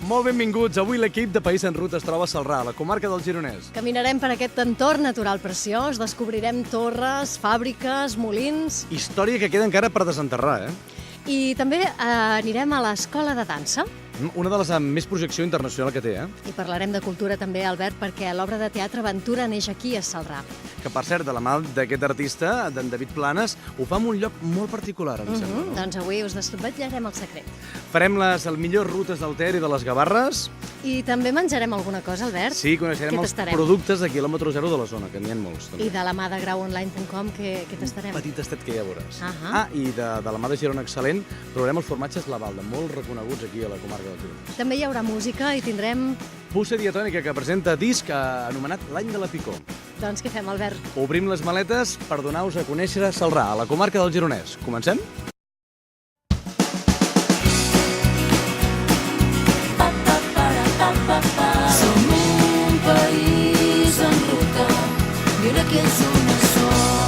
Molt benvinguts. Avui l'equip de País en Ruta es troba a Celrà, a la comarca del Gironès. Caminarem per aquest entorn natural preciós, descobrirem torres, fàbriques, molins... Història que queda encara per desenterrar, I també anirem a l'escola de dansa. Una de les amb més projecció internacional que té, I parlarem de cultura també, Albert, perquè l'obra de teatre Aventura neix aquí a Celrà. Que, per cert, de la mà d'aquest artista, d'en David Planes, ho fa en un lloc molt particular, em sembla. No? Doncs avui us desvetllarem el secret. Farem les millors rutes del Ter i de les Gavarres. I també menjarem alguna cosa, Albert. Sí, coneixerem Què els tastarem? productes de quilòmetre zero de la zona, que n'hi ha molts. També. I de la mà de grauonline.com, què tastarem? Un petit tastet que ja veuràs. Ahà. I de la mà de Girona Excel·lent provarem els formatges La Balda, molt reconeguts aquí a la comarca del Gironès. També hi haurà música i tindrem... Puça Diatònica, que presenta disc anomenat L'any de la Picó. Doncs què fem, Albert? Obrim les maletes per donar-vos a conèixer Celrà, a la comarca del Gironès. Comencem? Som un país en ruta, mira que és una sola.